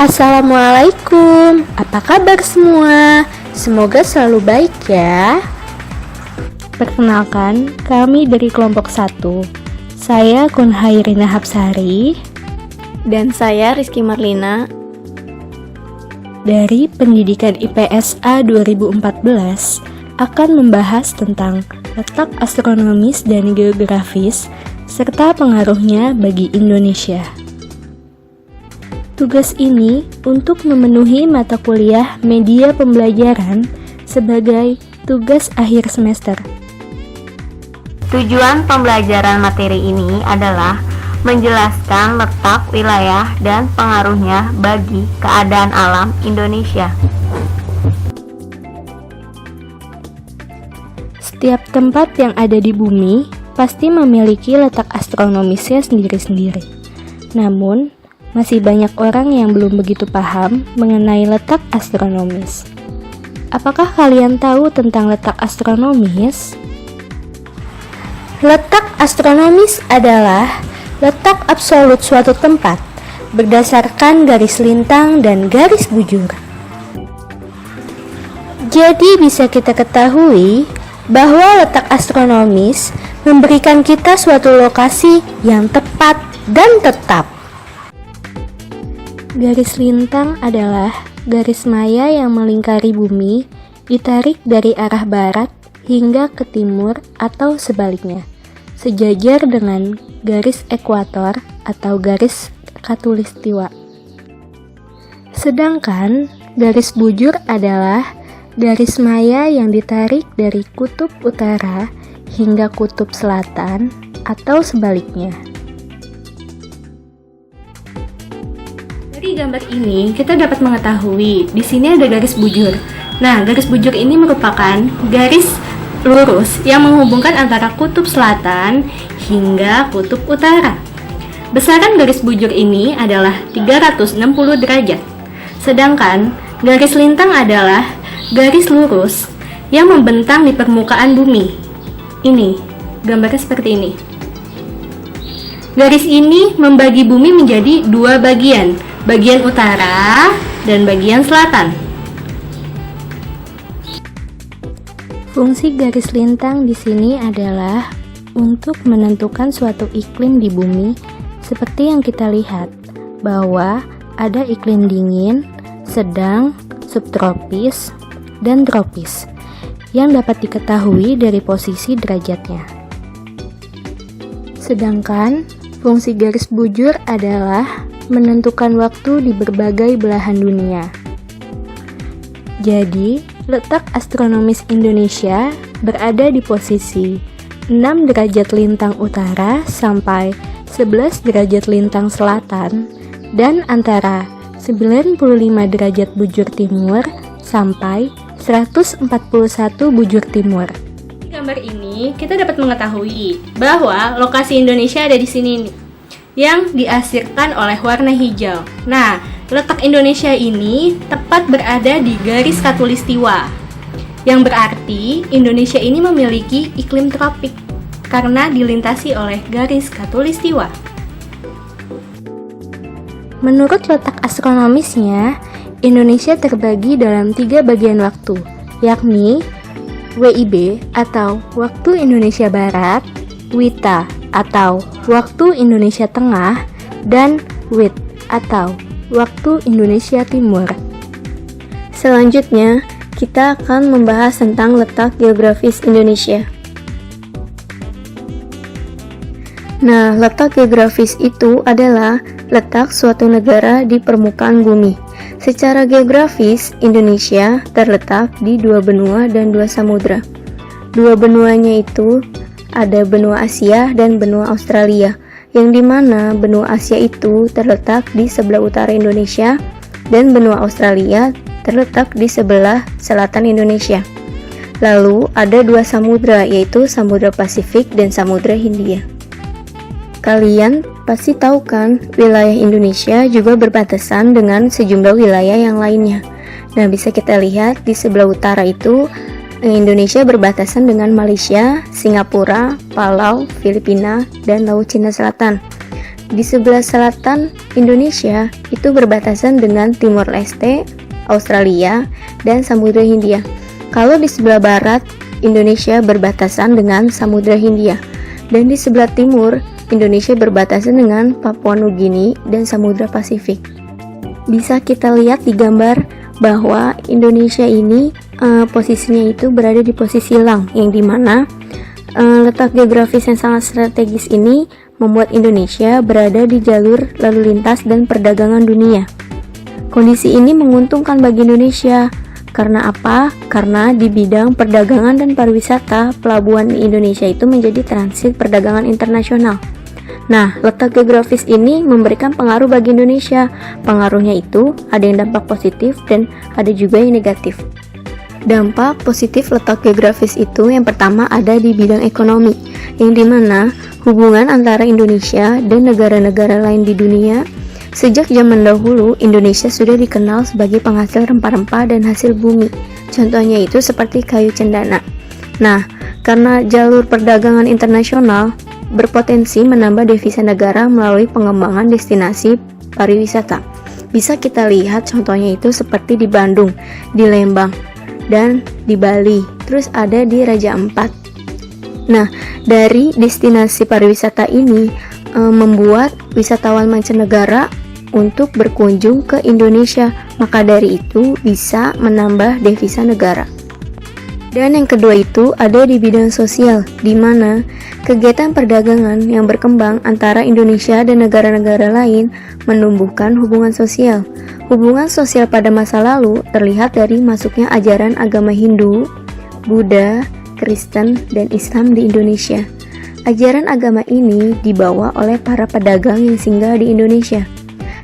Assalamualaikum, apa kabar semua? Semoga selalu baik ya. Perkenalkan, kami dari kelompok 1. Saya Kunhairina Hapsari. Dan saya Rizky Marlina. Dari Pendidikan IPSA 2014 akan membahas tentang letak astronomis dan geografis serta pengaruhnya bagi Indonesia. Tugas ini untuk memenuhi mata kuliah media pembelajaran sebagai tugas akhir semester. Tujuan pembelajaran materi ini adalah menjelaskan letak wilayah dan pengaruhnya bagi keadaan alam Indonesia. Setiap tempat yang ada di bumi pasti memiliki letak astronomisnya sendiri-sendiri. Namun, masih banyak orang yang belum begitu paham mengenai letak astronomis. Apakah kalian tahu tentang letak astronomis? Letak astronomis adalah letak absolut suatu tempat berdasarkan garis lintang dan garis bujur. Jadi bisa kita ketahui bahwa letak astronomis memberikan kita suatu lokasi yang tepat dan tetap. Garis lintang adalah garis maya yang melingkari bumi, ditarik dari arah barat hingga ke timur atau sebaliknya, sejajar dengan garis ekuator atau garis khatulistiwa. Sedangkan garis bujur adalah garis maya yang ditarik dari kutub utara hingga kutub selatan atau sebaliknya. Dari gambar ini kita dapat mengetahui di sini ada garis bujur. Nah, garis bujur ini merupakan garis lurus yang menghubungkan antara kutub selatan hingga kutub utara. Besaran garis bujur ini adalah 360 derajat. Sedangkan garis lintang adalah garis lurus yang membentang di permukaan bumi. Ini, gambarnya seperti ini. Garis ini membagi bumi menjadi dua bagian, bagian utara dan bagian selatan. Fungsi garis lintang di sini adalah untuk menentukan suatu iklim di bumi, seperti yang kita lihat bahwa ada iklim dingin, sedang, subtropis, dan tropis yang dapat diketahui dari posisi derajatnya. Sedangkan fungsi garis bujur adalah menentukan waktu di berbagai belahan dunia. Jadi, letak astronomis Indonesia berada di posisi 6 derajat lintang utara sampai 11 derajat lintang selatan dan antara 95 derajat bujur timur sampai 141 bujur timur. Di gambar ini kita dapat mengetahui bahwa lokasi Indonesia ada di sini nih, yang diasirkan oleh warna hijau. Nah, letak Indonesia ini tepat berada di garis khatulistiwa, yang berarti Indonesia ini memiliki iklim tropik karena dilintasi oleh garis khatulistiwa. Menurut letak astronomisnya, Indonesia terbagi dalam 3 bagian waktu, yakni WIB atau Waktu Indonesia Barat, WITA atau Waktu Indonesia Tengah, dan WIT atau Waktu Indonesia Timur. Selanjutnya, kita akan membahas tentang letak geografis Indonesia. Nah, letak geografis itu adalah letak suatu negara di permukaan bumi. Secara geografis, Indonesia terletak di 2 benua dan 2 samudra. 2 benuanya itu ada benua Asia dan benua Australia, yang dimana benua Asia itu terletak di sebelah utara Indonesia dan benua Australia terletak di sebelah selatan Indonesia. Lalu ada 2 samudra, yaitu Samudra Pasifik dan Samudra Hindia. Kalian pasti tahu kan, wilayah Indonesia juga berbatasan dengan sejumlah wilayah yang lainnya. Nah, bisa kita lihat di sebelah utara itu Indonesia berbatasan dengan Malaysia, Singapura, Palau, Filipina, dan Laut Cina Selatan. di sebelah selatan Indonesia itu berbatasan dengan Timor Leste, Australia, dan Samudra Hindia. Kalau di sebelah barat, Indonesia berbatasan dengan Samudra Hindia. Dan di sebelah timur, Indonesia berbatasan dengan Papua Nugini dan Samudra Pasifik. Bisa kita lihat di gambar bahwa Indonesia ini posisinya itu berada di posisi lang, yang dimana letak geografis yang sangat strategis ini membuat Indonesia berada di jalur lalu lintas dan perdagangan dunia. Kondisi ini menguntungkan bagi Indonesia. Karena apa? Karena di bidang perdagangan dan pariwisata, pelabuhan Indonesia itu menjadi transit perdagangan internasional. Nah, letak geografis ini memberikan pengaruh bagi Indonesia. Pengaruhnya itu ada yang dampak positif dan ada juga yang negatif. Dampak positif letak geografis itu yang pertama ada di bidang ekonomi, yang dimana hubungan antara Indonesia dan negara-negara lain di dunia. Sejak zaman dahulu, Indonesia sudah dikenal sebagai penghasil rempah-rempah dan hasil bumi. Contohnya itu seperti kayu cendana. Nah, karena jalur perdagangan internasional berpotensi menambah devisa negara melalui pengembangan destinasi pariwisata. Bisa kita lihat contohnya itu seperti di Bandung, di Lembang, dan di Bali. Terus ada di Raja Ampat. Nah, dari destinasi pariwisata ini membuat wisatawan mancanegara untuk berkunjung ke Indonesia, maka dari itu bisa menambah devisa negara. Dan yang kedua itu ada di bidang sosial, di mana kegiatan perdagangan yang berkembang antara Indonesia dan negara-negara lain menumbuhkan hubungan sosial. Hubungan sosial pada masa lalu terlihat dari masuknya ajaran agama Hindu, Buddha, Kristen, dan Islam di Indonesia. Ajaran agama ini dibawa oleh para pedagang yang singgah di Indonesia.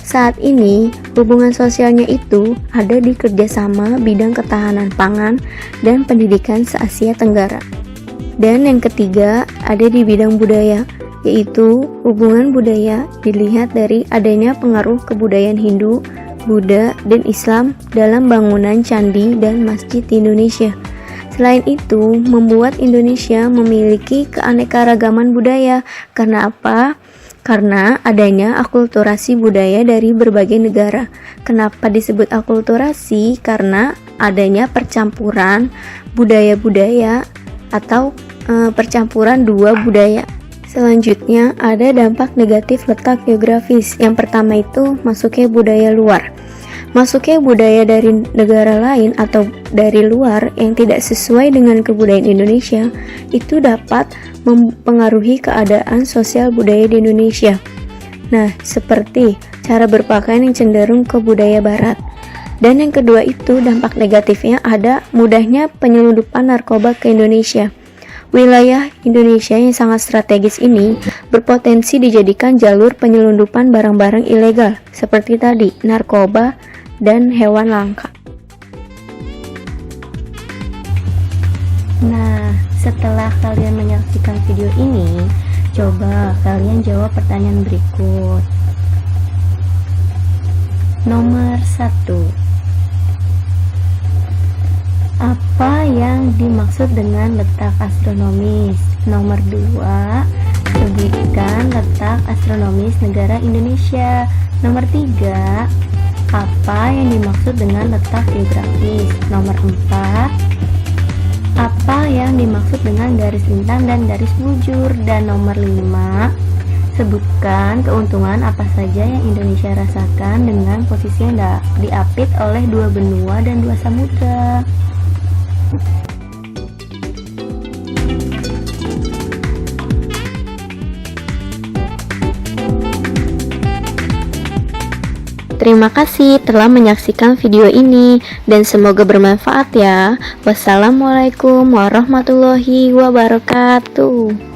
Saat ini, hubungan sosialnya itu ada di kerjasama bidang ketahanan pangan dan pendidikan se-Asia Tenggara. Dan yang ketiga, ada di bidang budaya, yaitu hubungan budaya dilihat dari adanya pengaruh kebudayaan Hindu, Buddha, dan Islam dalam bangunan candi dan masjid di Indonesia. Selain itu, membuat Indonesia memiliki keanekaragaman budaya. Karena apa? Karena adanya akulturasi budaya dari berbagai negara. Kenapa disebut akulturasi? Karena adanya percampuran budaya-budaya atau percampuran dua budaya. Selanjutnya ada dampak negatif letak geografis. Yang pertama itu masuknya budaya luar. Masuknya budaya dari negara lain atau dari luar yang tidak sesuai dengan kebudayaan Indonesia itu dapat mempengaruhi keadaan sosial budaya di Indonesia. Nah, seperti cara berpakaian yang cenderung ke budaya barat. Dan yang kedua itu dampak negatifnya ada mudahnya penyelundupan narkoba ke Indonesia. Wilayah Indonesia yang sangat strategis ini berpotensi dijadikan jalur penyelundupan barang-barang ilegal seperti tadi, narkoba dan hewan langka. Nah, setelah kalian menyaksikan video ini, coba kalian jawab pertanyaan berikut. Nomor 1. Apa yang dimaksud dengan letak astronomis? Nomor 2. Sebutkan letak astronomis negara Indonesia. Nomor 3. Apa yang dimaksud dengan letak geografis? Nomor 4. Apa yang dimaksud dengan garis lintang dan garis bujur? Dan nomor 5. Sebutkan keuntungan apa saja yang Indonesia rasakan dengan posisi yang diapit oleh dua benua dan dua samudra. Terima kasih telah menyaksikan video ini dan semoga bermanfaat ya. Wassalamualaikum warahmatullahi wabarakatuh.